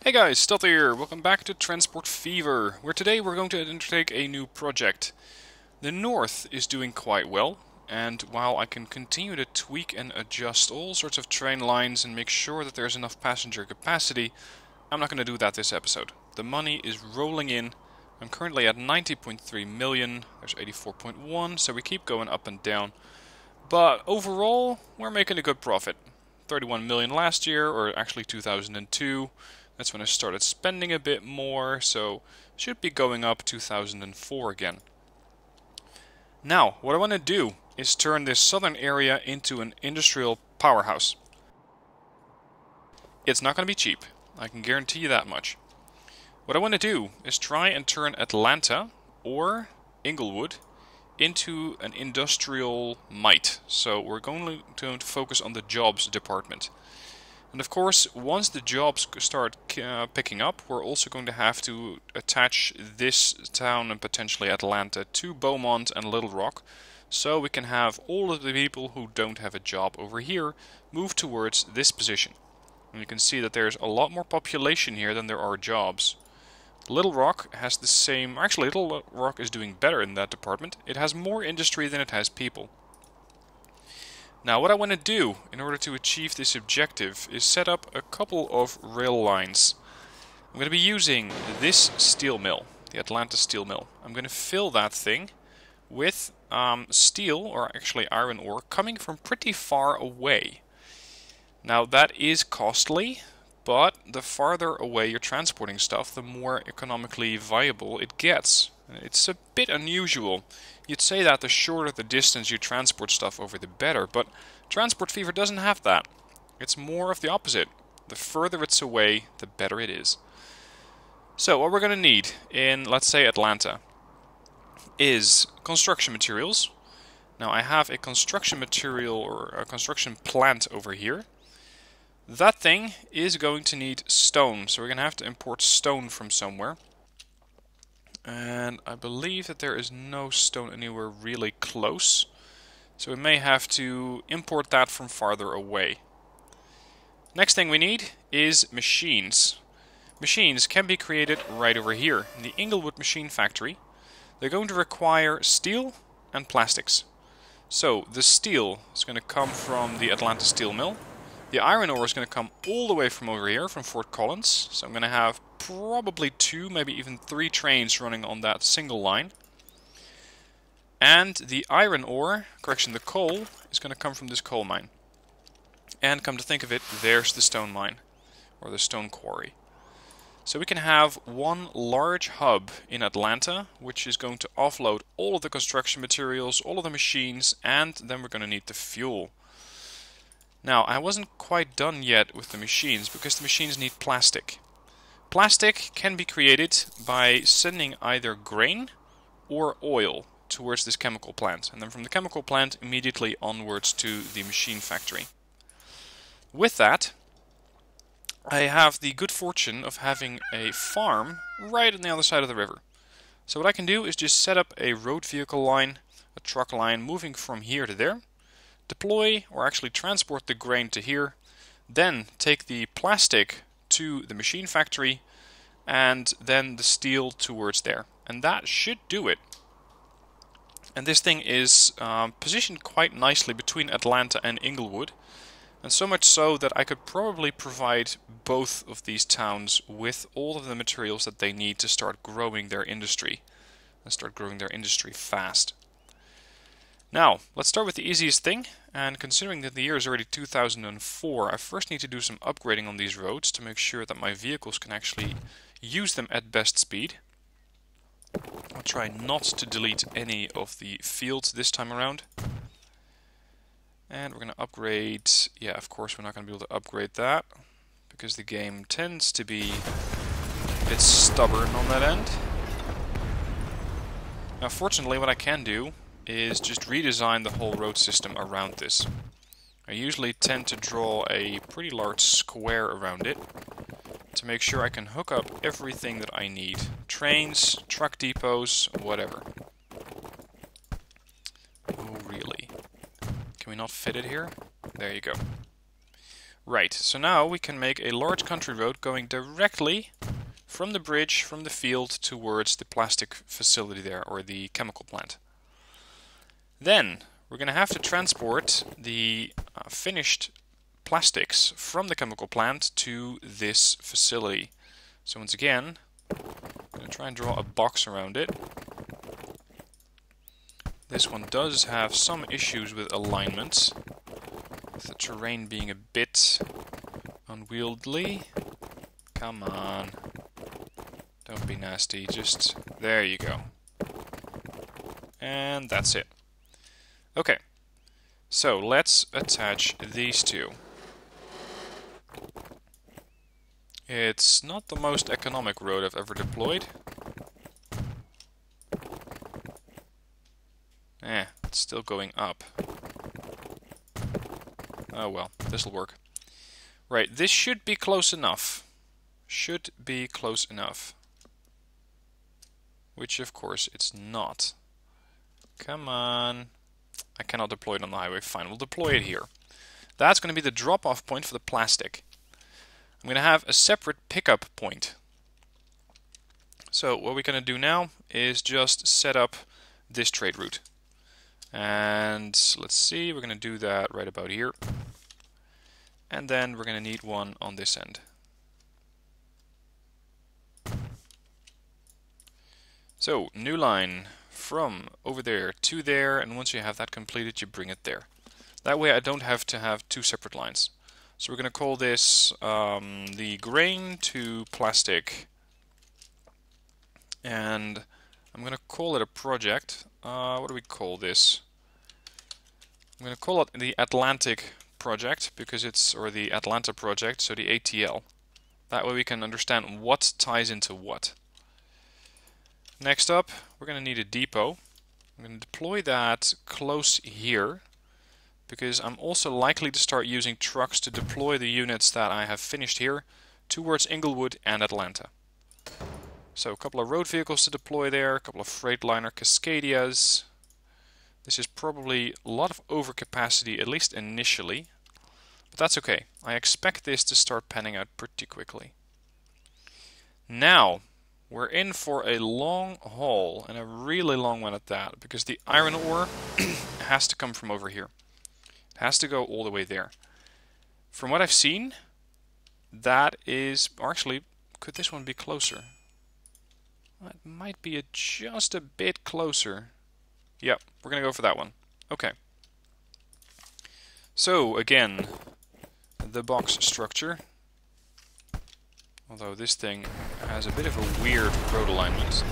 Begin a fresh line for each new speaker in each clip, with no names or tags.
Hey guys, Stealth here. Welcome back to Transport Fever, where today we're going to undertake a new project. The north is doing quite well, and while I can continue to tweak and adjust all sorts of train lines and make sure that there's enough passenger capacity, I'm not going to do that this episode. The money is rolling in. I'm currently at 90.3 million, there's 84.1, so we keep going up and down. But overall, we're making a good profit. 31 million last year, or actually 2002. That's when I started spending a bit more, so should be going up 2004 again. Now, what I want to do is turn this southern area into an industrial powerhouse. It's not going to be cheap, I can guarantee you that much. What I want to do is try and turn Atlanta or Inglewood into an industrial might. So we're going to focus on the jobs department. And of course, once the jobs start picking up, we're also going to have to attach this town and potentially Atlanta to Beaumont and Little Rock, so we can have all of the people who don't have a job over here move towards this position. And you can see that there's a lot more population here than there are jobs. Little Rock has the same... Actually, Little Rock is doing better in that department. It has more industry than it has people. Now, what I want to do in order to achieve this objective is set up a couple of rail lines. I'm going to be using this steel mill, the Atlanta steel mill. I'm going to fill that thing with steel, or actually iron ore, coming from pretty far away. Now, that is costly, but the farther away you're transporting stuff, the more economically viable it gets. It's a bit unusual. You'd say that the shorter the distance you transport stuff over, the better, but Transport Fever doesn't have that. It's more of the opposite. The further it's away, the better it is. So what we're going to need in, let's say, Atlanta is construction materials. Now I have a construction material or a construction plant over here. That thing is going to need stone, so we're going to have to import stone from somewhere. And I believe that there is no stone anywhere really close, so we may have to import that from farther away. Next thing we need is machines. Machines can be created right over here in the Inglewood Machine Factory. They're going to require steel and plastics. So the steel is going to come from the Atlanta Steel Mill. The iron ore is going to come all the way from over here, from Fort Collins. So I'm going to have probably 2, maybe even 3 trains running on that single line. And the iron ore, correction, the coal, is going to come from this coal mine. And come to think of it, there's the stone mine, or the stone quarry. So we can have one large hub in Atlanta, which is going to offload all of the construction materials, all of the machines, and then we're going to need the fuel. Now, I wasn't quite done yet with the machines, because the machines need plastic. Plastic can be created by sending either grain or oil towards this chemical plant, and then from the chemical plant immediately onwards to the machine factory. With that, I have the good fortune of having a farm right on the other side of the river. So what I can do is just set up a road vehicle line, a truck line moving from here to there, deploy or actually transport the grain to here, then take the plastic to the machine factory, and then the steel towards there. And that should do it. And this thing is positioned quite nicely between Atlanta and Inglewood, and so much so that I could probably provide both of these towns with all of the materials that they need to start growing their industry, and start growing their industry fast. Now, let's start with the easiest thing, and considering that the year is already 2004, I first need to do some upgrading on these roads to make sure that my vehicles can actually use them at best speed. I'll try not to delete any of the fields this time around. And we're going to upgrade... Yeah, of course we're not going to be able to upgrade that, because the game tends to be a bit stubborn on that end. Now, fortunately, what I can do is just redesign the whole road system around this. I usually tend to draw a pretty large square around it to make sure I can hook up everything that I need. Trains, truck depots, whatever. Oh, really? Can we not fit it here? There you go. Right, so now we can make a large country road going directly from the bridge, from the field, towards the plastic facility there, or the chemical plant. Then we're going to have to transport the finished plastics from the chemical plant to this facility. So once again, I'm going to try and draw a box around it. This one does have some issues with alignment, with the terrain being a bit unwieldy. Come on. Don't be nasty, just... there you go. And that's it. Okay. So, let's attach these two. It's not the most economic road I've ever deployed. It's still going up. Oh well, this'll work. Right, this should be close enough. Should be close enough. Which of course it's not. Come on. I cannot deploy it on the highway. Fine, we'll deploy it here. That's going to be the drop-off point for the plastic. I'm going to have a separate pickup point. So what we're going to do now is just set up this trade route. And let's see, we're going to do that right about here. And then we're going to need one on this end. So, new line from over there to there, and once you have that completed, you bring it there. That way I don't have to have two separate lines. So we're going to call this the grain to plastic. And I'm going to call it a project. What do we call this? I'm going to call it the Atlantic project, because it's, or the Atlanta project, so the ATL. That way we can understand what ties into what. Next up, we're going to need a depot. I'm going to deploy that close here, because I'm also likely to start using trucks to deploy the units that I have finished here towards Inglewood and Atlanta. So a couple of road vehicles to deploy there, a couple of Freightliner Cascadias. This is probably a lot of overcapacity, at least initially. But that's okay. I expect this to start panning out pretty quickly. Now, we're in for a long haul, and a really long one at that, because the iron ore has to come from over here. It has to go all the way there. From what I've seen, that is... or actually, could this one be closer? It might be just a bit closer. Yep, we're going to go for that one. Okay. So, again, the box structure. Although this thing has a bit of a weird road alignment.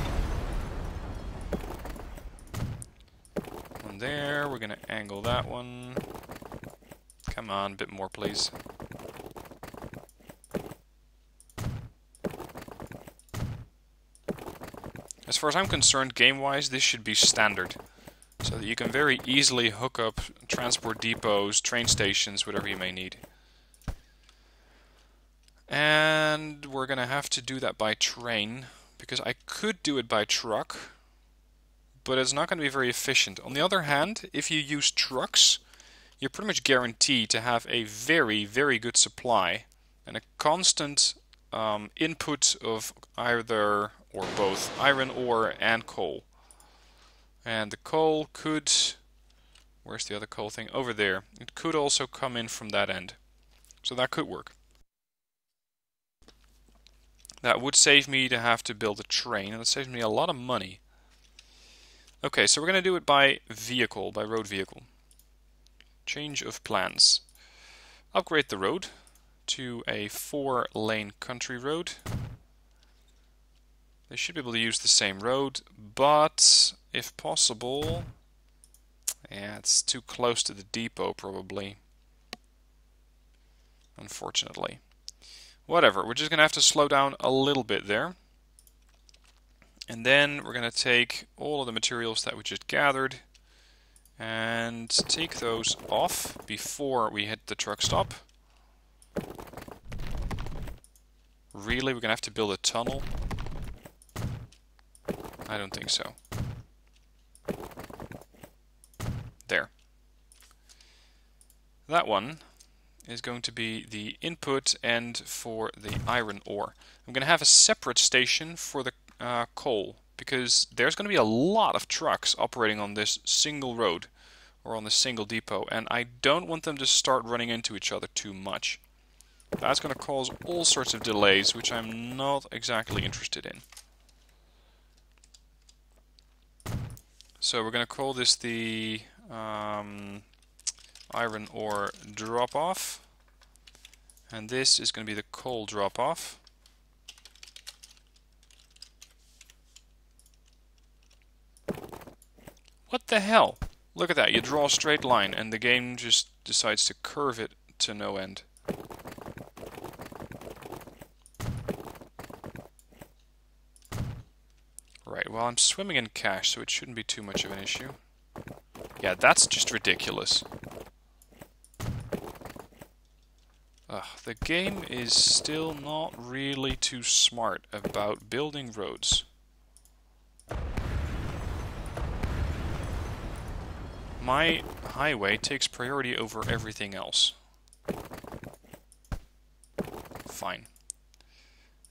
One there, we're going to angle that one. Come on, a bit more please. As far as I'm concerned, game-wise, this should be standard. So that you can very easily hook up transport depots, train stations, whatever you may need. And we're going to have to do that by train, because I could do it by truck, but it's not going to be very efficient. On the other hand, if you use trucks, you're pretty much guaranteed to have a very, very good supply and a constant input of either or both iron ore and coal. And the coal could... where's the other coal thing? Over there. It could also come in from that end. So that could work. That would save me to have to build a train, and it saves me a lot of money. Okay, so we're going to do it by vehicle, by road vehicle. Change of plans. Upgrade the road to a 4-lane country road. They should be able to use the same road, but if possible... yeah, it's too close to the depot probably. Unfortunately. Whatever, we're just going to have to slow down a little bit there. And then we're going to take all of the materials that we just gathered and take those off before we hit the truck stop. Really, we're going to have to build a tunnel? I don't think so. There. That one is going to be the input end for the iron ore. I'm going to have a separate station for the coal, because there's going to be a lot of trucks operating on this single road or on this single depot, and I don't want them to start running into each other too much. That's going to cause all sorts of delays, which I'm not exactly interested in. So we're going to call this the iron ore drop-off, and this is going to be the coal drop-off. What the hell? Look at that, you draw a straight line and the game just decides to curve it to no end. Right, well I'm swimming in cash, so it shouldn't be too much of an issue. Yeah, that's just ridiculous. The game is still not really too smart about building roads. My highway takes priority over everything else. Fine.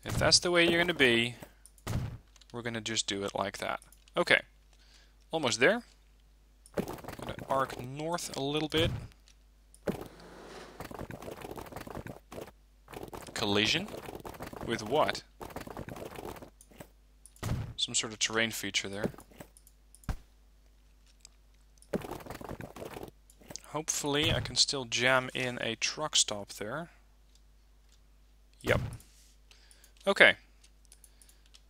If that's the way you're going to be, we're going to just do it like that. Okay. Almost there. I'm going to arc north a little bit. Collision? With what? Some sort of terrain feature there. Hopefully I can still jam in a truck stop there. Yep. Okay.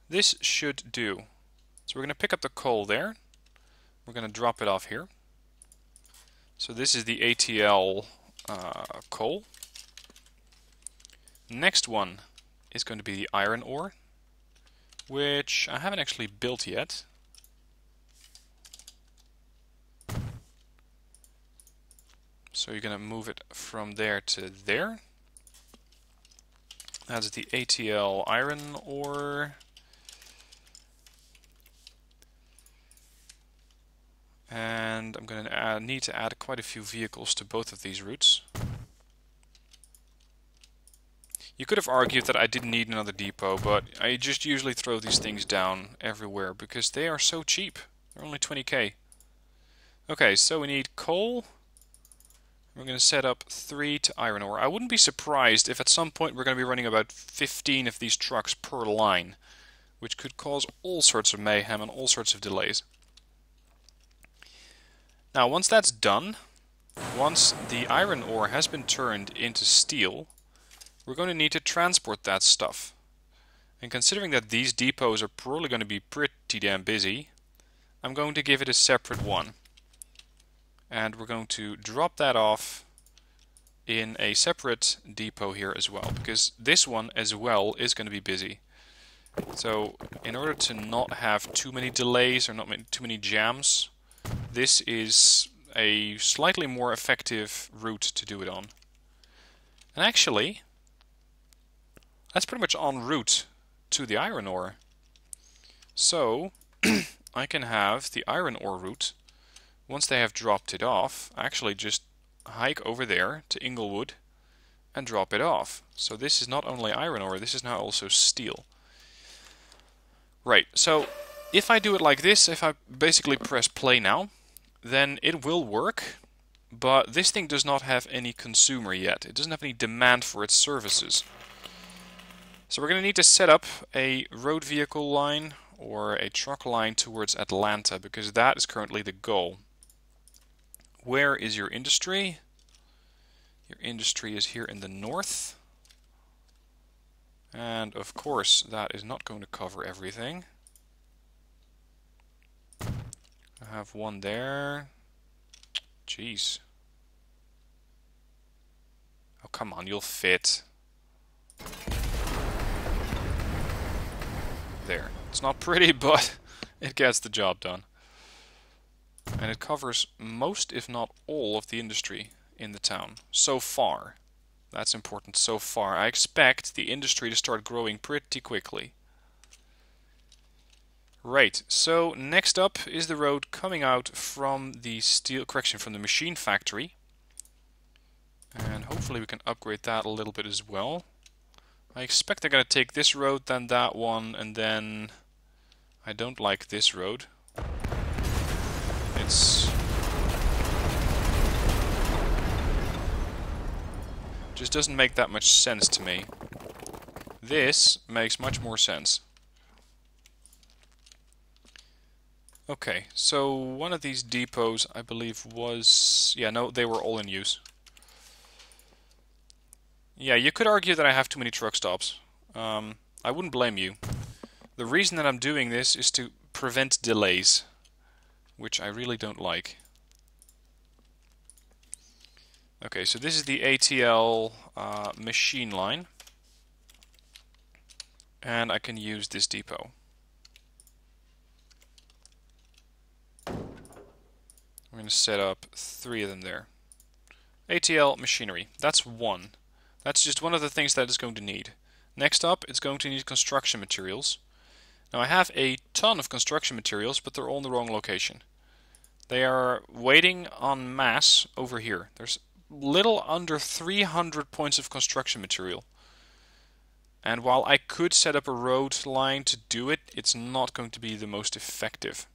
This should do. So we're going to pick up the coal there. We're going to drop it off here. So this is the ATL coal. Next one is going to be the iron ore, which I haven't actually built yet. So you're going to move it from there to there. That's the ATL iron ore. And I'm going to need to add quite a few vehicles to both of these routes. You could have argued that I didn't need another depot, but I just usually throw these things down everywhere because they are so cheap. They're only 20k. Okay, so we need coal. We're going to set up 3 to iron ore. I wouldn't be surprised if at some point we're going to be running about 15 of these trucks per line, which could cause all sorts of mayhem and all sorts of delays. Now, once that's done, once the iron ore has been turned into steel, we're going to need to transport that stuff. And considering that these depots are probably going to be pretty damn busy, I'm going to give it a separate one. And we're going to drop that off in a separate depot here as well, because this one as well is going to be busy. So in order to not have too many delays or not too many jams, this is a slightly more effective route to do it on. And actually, that's pretty much en route to the iron ore. So I can have the iron ore route, once they have dropped it off, actually just hike over there to Inglewood and drop it off. So this is not only iron ore, this is now also steel. Right, so if I do it like this, if I basically press play now, then it will work, but this thing does not have any consumer yet. It doesn't have any demand for its services. So we're going to need to set up a road vehicle line or a truck line towards Atlanta, because that is currently the goal. Where is your industry? Your industry is here in the north. And of course, that is not going to cover everything. I have one there. Jeez. Oh, come on, you'll fit. There. It's not pretty, but it gets the job done. And it covers most, if not all, of the industry in the town. So far. That's important, so far. I expect the industry to start growing pretty quickly. Right, so next up is the road coming out from the from the machine factory. And hopefully we can upgrade that a little bit as well. I expect they're going to take this road, then that one, and then... I don't like this road. It's... just doesn't make that much sense to me. This makes much more sense. Okay, so one of these depots, I believe, was... yeah, no, they were all in use. Yeah, you could argue that I have too many truck stops. I wouldn't blame you. The reason that I'm doing this is to prevent delays, which I really don't like. Okay, so this is the ATL machine line. And I can use this depot. I'm going to set up 3 of them there. ATL machinery. That's one. That's just one of the things that it's going to need. Next up, it's going to need construction materials. Now I have a ton of construction materials, but they're all in the wrong location. They are waiting en masse over here. There's little under 300 points of construction material. And while I could set up a road line to do it, it's not going to be the most effective.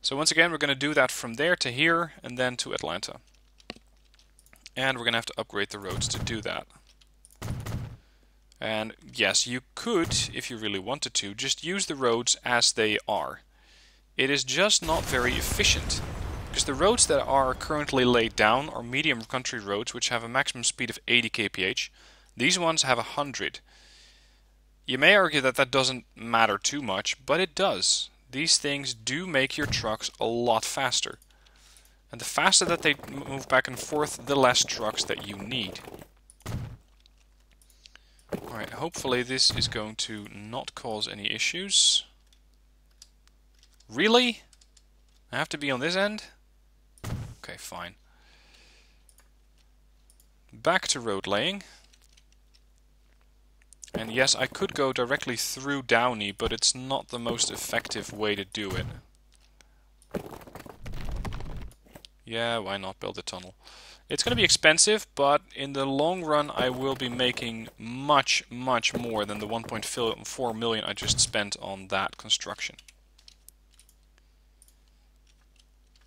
So once again, we're going to do that from there to here, and then to Atlanta. And we're going to have to upgrade the roads to do that. And yes, you could, if you really wanted to, just use the roads as they are. It is just not very efficient. Because the roads that are currently laid down are medium country roads, which have a maximum speed of 80 kph. These ones have 100. You may argue that that doesn't matter too much, but it does. These things do make your trucks a lot faster. And the faster that they move back and forth, the less trucks that you need. Alright, hopefully this is going to not cause any issues. Really? I have to be on this end? Okay, fine. Back to road laying. And yes, I could go directly through Downey, but it's not the most effective way to do it. Yeah, why not build a tunnel? It's going to be expensive, but in the long run I will be making much, much more than the 1.4 million I just spent on that construction.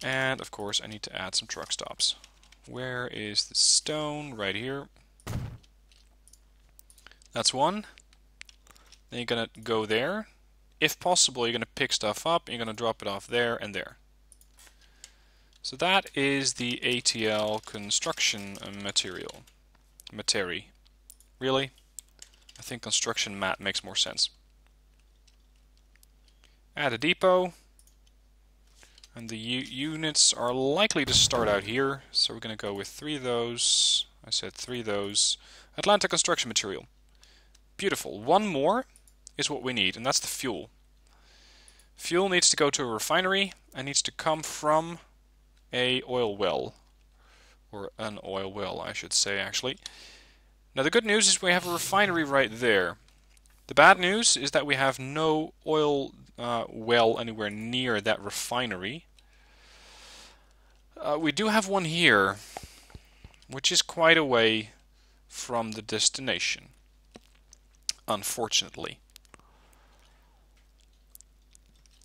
And of course I need to add some truck stops. Where is the stone? Right here. That's one. Then you're going to go there. If possible, you're going to pick stuff up, and you're going to drop it off there and there. So that is the ATL construction material. Really? I think construction mat makes more sense. Add a depot. And the units are likely to start out here. So we're going to go with 3 of those. I said 3 of those. Atlanta construction material. Beautiful. One more is what we need, and that's the fuel. Fuel needs to go to a refinery and needs to come from a oil well. Or an oil well, I should say, actually. Now the good news is we have a refinery right there. The bad news is that we have no oil well anywhere near that refinery. We do have one here, which is quite a way from the destination. Unfortunately.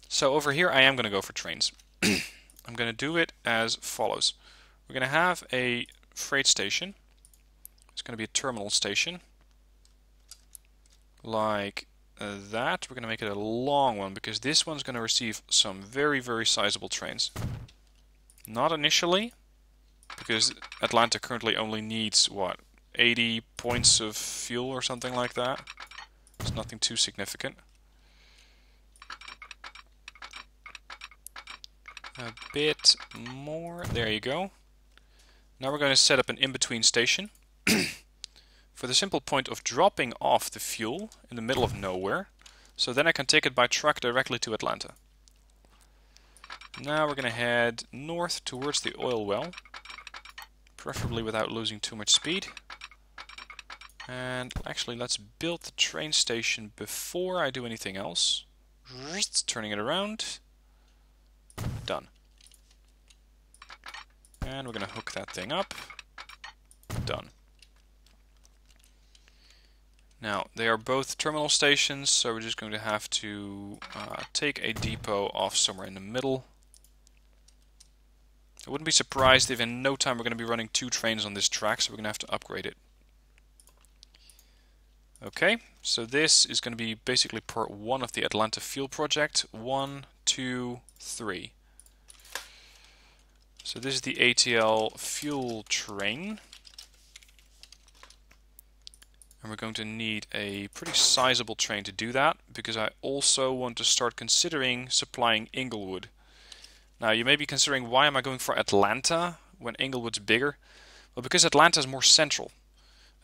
So over here I am going to go for trains. I'm going to do it as follows. We're going to have a freight station. It's going to be a terminal station. Like that. We're going to make it a long one because this one's going to receive some very, very sizable trains. Not initially, because Atlanta currently only needs, what, 80 points of fuel or something like that. It's nothing too significant. A bit more. There you go. Now we're going to set up an in-between station for the simple point of dropping off the fuel in the middle of nowhere, so then I can take it by truck directly to Atlanta. Now we're going to head north towards the oil well, preferably without losing too much speed. And actually, let's build the train station before I do anything else. Turning it around. Done. And we're going to hook that thing up. done. Now, they are both terminal stations, so we're just going to have to take a depot off somewhere in the middle. I wouldn't be surprised if in no time we're going to be running 2 trains on this track, so we're going to have to upgrade it. Okay, so this is going to be basically part 1 of the Atlanta fuel project. 1, 2, 3. So this is the ATL fuel train. And we're going to need a pretty sizable train to do that, because I also want to start considering supplying Inglewood. Now you may be considering, why am I going for Atlanta when Inglewood's bigger? Well, because Atlanta is more central.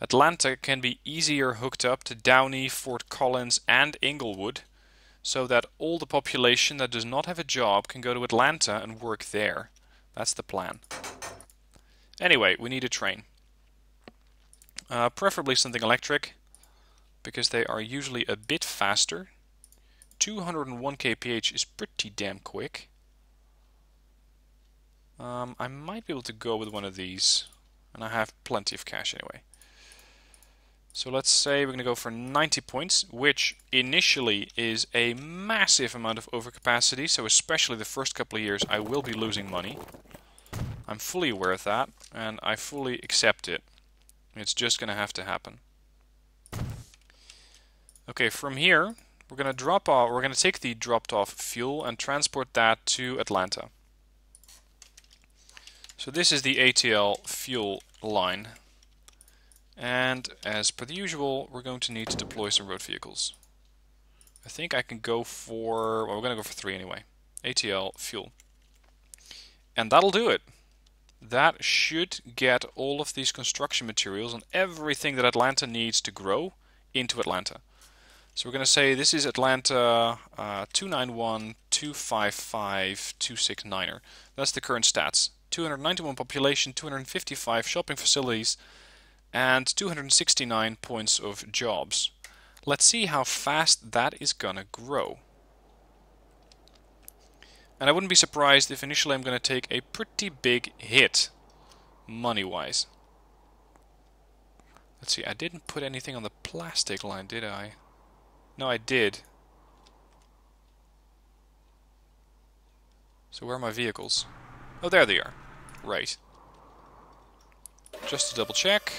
Atlanta can be easier hooked up to Downey, Fort Collins and Inglewood, so that all the population that does not have a job can go to Atlanta and work there. That's the plan. Anyway, we need a train. Preferably something electric, because they are usually a bit faster. 201 kph is pretty damn quick. I might be able to go with one of these, and I have plenty of cash anyway. So let's say we're going to go for 90 points, which initially is a massive amount of overcapacity, so especially the first couple of years I will be losing money. I'm fully aware of that, and I fully accept it. It's just going to have to happen. Okay, from here we're going to take the dropped off fuel and transport that to Atlanta. So this is the ATL fuel line. And as per the usual, we're going to need to deploy some road vehicles. I think I can go for, well, we're going to go for 3 anyway. ATL fuel. And that'll do it. That should get all of these construction materials and everything that Atlanta needs to grow into Atlanta. So we're going to say this is Atlanta 291-255-269er. That's the current stats. 291 population, 255 shopping facilities, and 269 points of jobs. Let's see how fast that is going to grow. And I wouldn't be surprised if initially I'm going to take a pretty big hit, money-wise. Let's see, I didn't put anything on the plastic line, did I? No, I did. So where are my vehicles? Oh, there they are. Right. Just to double check,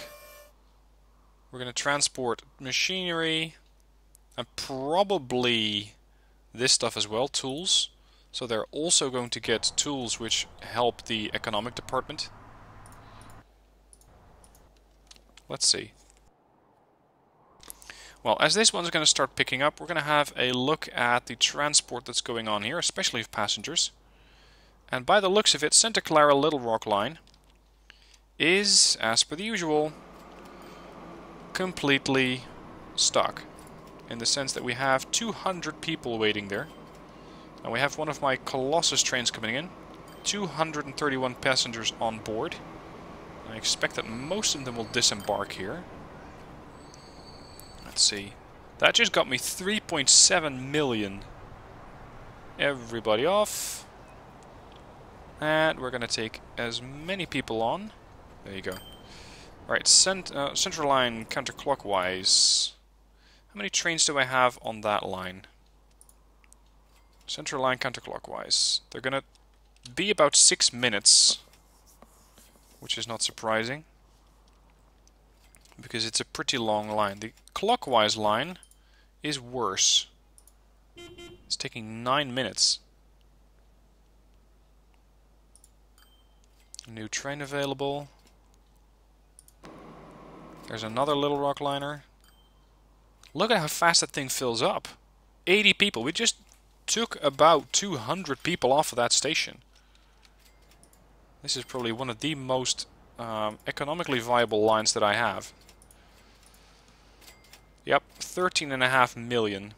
we're going to transport machinery and probably this stuff as well, tools. So they're also going to get tools which help the economic department. Let's see. Well, as this one's going to start picking up, we're going to have a look at the transport that's going on here, especially of passengers. And by the looks of it, Santa Clara Little Rock line is, as per the usual, completely stuck. In the sense that we have 200 people waiting there. And we have one of my Colossus trains coming in. 231 passengers on board. I expect that most of them will disembark here. Let's see. That just got me 3.7 million. Everybody off. And we're going to take as many people on. There you go. Alright, central line counterclockwise. How many trains do I have on that line? Central line counterclockwise. They're going to be about 6 minutes, which is not surprising, because it's a pretty long line. The clockwise line is worse. It's taking 9 minutes. New train available. There's another Little Rock liner. Look at how fast that thing fills up. 80 people. We just took about 200 people off of that station. This is probably one of the most economically viable lines that I have. Yep, 13.5 million.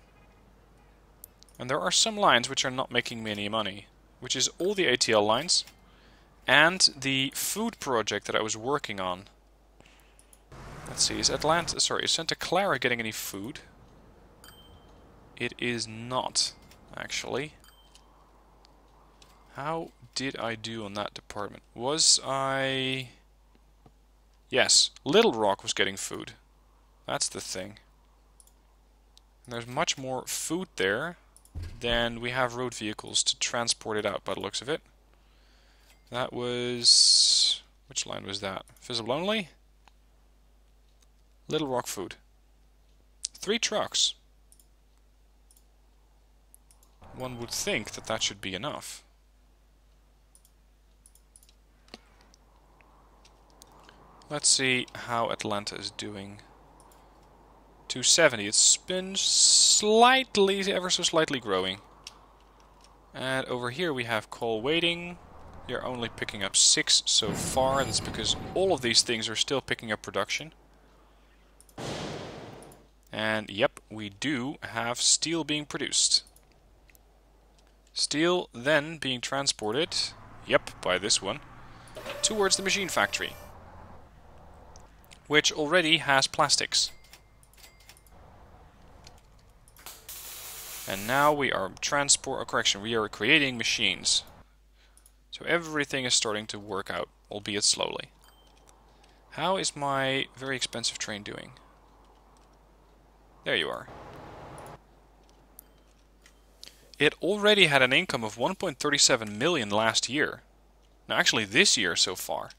And there are some lines which are not making me any money, which is all the ATL lines and the food project that I was working on. Let's see, is Santa Clara getting any food? It is not, actually. How did I do on that department? Was I Yes, Little Rock was getting food. That's the thing. And there's much more food there than we have road vehicles to transport it out by the looks of it. That was... which line was that? Visible only? Little Rock food. 3 trucks. One would think that that should be enough. Let's see how Atlanta is doing. 270. It's been slightly, ever so slightly growing. And over here we have coal waiting. They're only picking up 6 so far. That's because all of these things are still picking up production. And yep, we do have steel being produced. Steel then being transported, yep, by this one, towards the machine factory, which already has plastics. And now we are we are creating machines. So everything is starting to work out, albeit slowly. How is my very expensive train doing? There you are. It already had an income of 1.37 million last year. Now actually this year so far.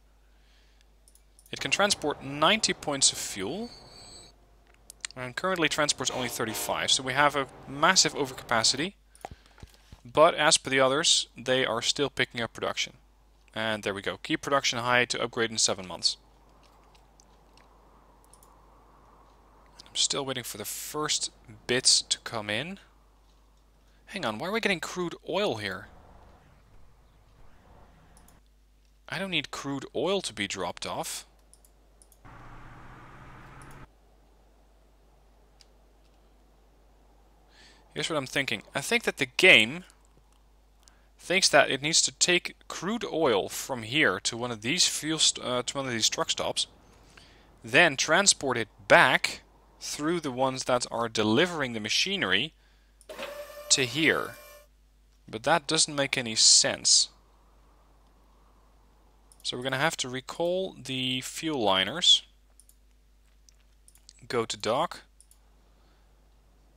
It can transport 90 points of fuel. And currently transports only 35. So we have a massive overcapacity. But as per the others, they are still picking up production. And there we go. Keep production high to upgrade in 7 months. I'm still waiting for the first bits to come in. Hang on, why are we getting crude oil here? I don't need crude oil to be dropped off. Here's what I'm thinking. I think that the game thinks that it needs to take crude oil from here to one of these truck stops, then transport it back through the ones that are delivering the machinery to here. But that doesn't make any sense. So we're going to have to recall the fuel liners, go to dock,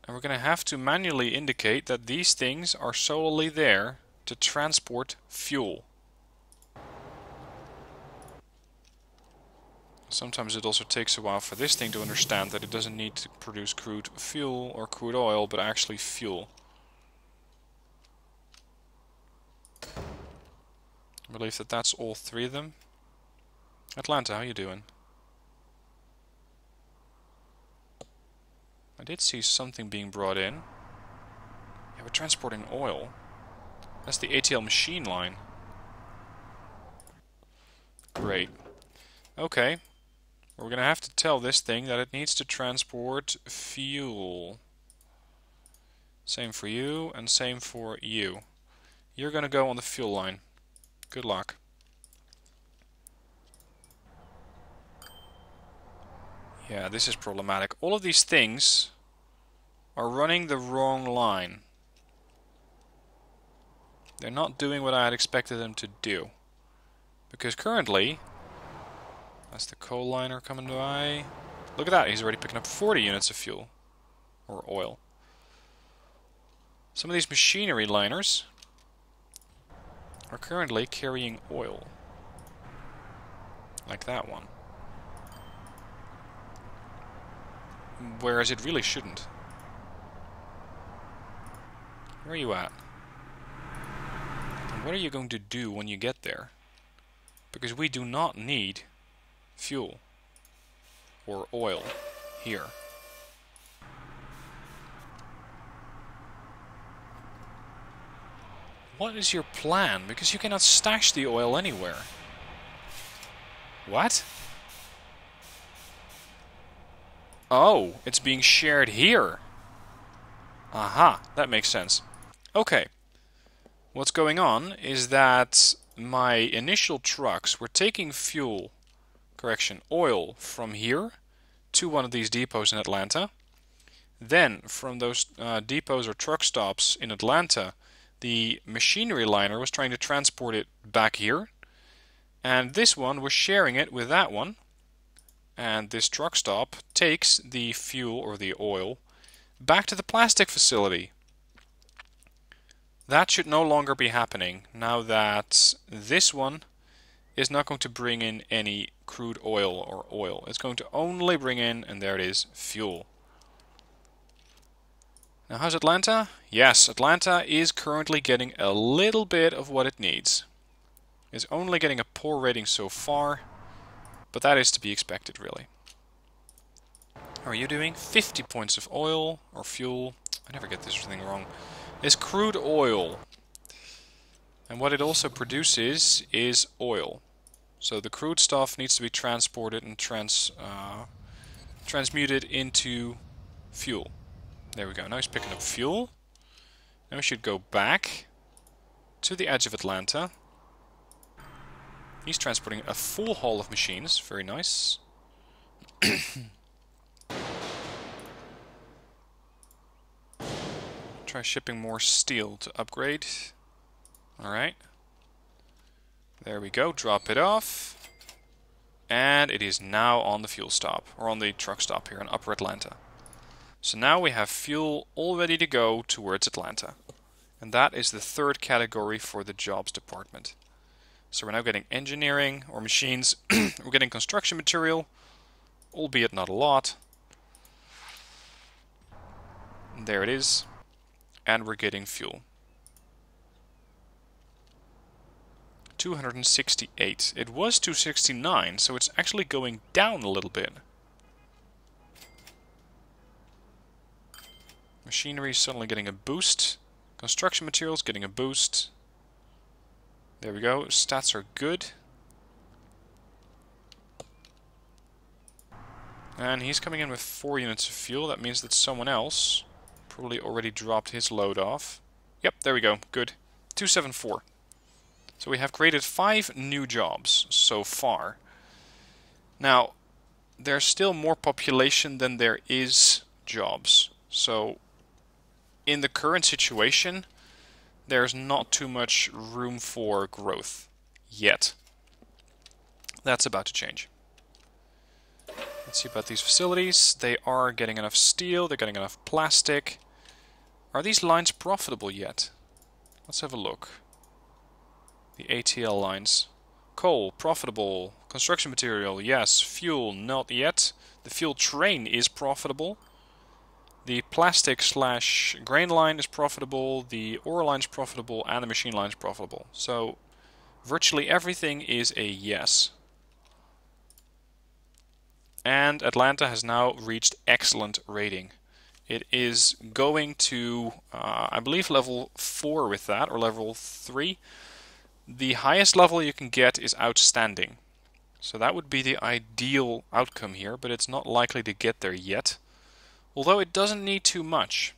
and we're going to have to manually indicate that these things are solely there to transport fuel. Sometimes it also takes a while for this thing to understand that it doesn't need to produce crude fuel or crude oil, but actually fuel. I believe that that's all 3 of them. Atlanta, how you doing? I did see something being brought in. Yeah, we're transporting oil. That's the ATL machine line. Great. Okay. We're going to have to tell this thing that it needs to transport fuel. Same for you, and same for you. You're going to go on the fuel line. Good luck. Yeah, this is problematic. All of these things are running the wrong line. They're not doing what I had expected them to do. Because currently, that's the coal liner coming by. Look at that, he's already picking up 40 units of fuel. Or oil. Some of these machinery liners are currently carrying oil. Like that one. Whereas it really shouldn't. Where are you at? And what are you going to do when you get there? Because we do not need fuel or oil here. What is your plan? Because you cannot stash the oil anywhere. What? Oh, it's being shared here. Aha, that makes sense. Okay. What's going on is that my initial trucks were taking oil from here to one of these depots in Atlanta. Then, from those depots or truck stops in Atlanta, the machinery liner was trying to transport it back here. And this one was sharing it with that one. And this truck stop takes the fuel or the oil back to the plastic facility. That should no longer be happening now that this one is not going to bring in any crude oil or oil. It's going to only bring in, and there it is, fuel. Now how's Atlanta? Yes, Atlanta is currently getting a little bit of what it needs. It's only getting a poor rating so far, but that is to be expected really. How are you doing? 50 points of oil or fuel. I never get this thing wrong. It's crude oil. And what it also produces is oil. So the crude stuff needs to be transported and transmuted into fuel. There we go. Now he's picking up fuel. Now we should go back to the edge of Atlanta. He's transporting a full haul of machines. Very nice. Try shipping more steel to upgrade. Alright. There we go. Drop it off. And it is now on the fuel stop. Or on the truck stop here in Upper Atlanta. So now we have fuel all ready to go towards Atlanta. And that is the third category for the jobs department. So we're now getting engineering or machines. We're getting construction material. Albeit not a lot. There it is. And we're getting fuel. 268. It was 269, so it's actually going down a little bit. Machinery is suddenly getting a boost. Construction materials getting a boost. There we go. Stats are good. And he's coming in with 4 units of fuel. That means that someone else probably already dropped his load off. Yep, there we go. Good. 274. So we have created 5 new jobs so far. Now, there's still more population than there is jobs. So, in the current situation, there's not too much room for growth yet. That's about to change. Let's see about these facilities. They are getting enough steel, they're getting enough plastic. Are these lines profitable yet? Let's have a look. The ATL lines. Coal, profitable. Construction material, yes. Fuel, not yet. The fuel train is profitable. The plastic / grain line is profitable. The ore line is profitable. And the machine line is profitable. So, virtually everything is a yes. And Atlanta has now reached excellent rating. It is going to, I believe, level 4 with that, or level 3. The highest level you can get is outstanding. So that would be the ideal outcome here, but it's not likely to get there yet. Although it doesn't need too much.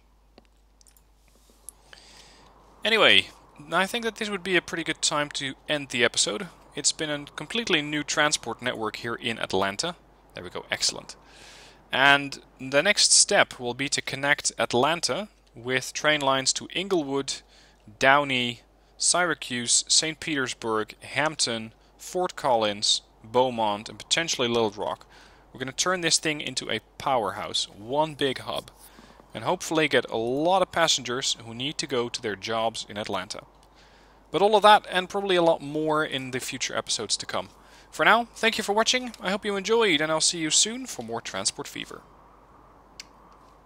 Anyway, I think that this would be a pretty good time to end the episode. It's been a completely new transport network here in Atlanta. There we go, excellent. And the next step will be to connect Atlanta with train lines to Inglewood, Downey, Syracuse, St. Petersburg, Hampton, Fort Collins, Beaumont, and potentially Little Rock. We're going to turn this thing into a powerhouse, one big hub, and hopefully get a lot of passengers who need to go to their jobs in Atlanta. But all of that and probably a lot more in the future episodes to come. For now, thank you for watching, I hope you enjoyed, and I'll see you soon for more Transport Fever.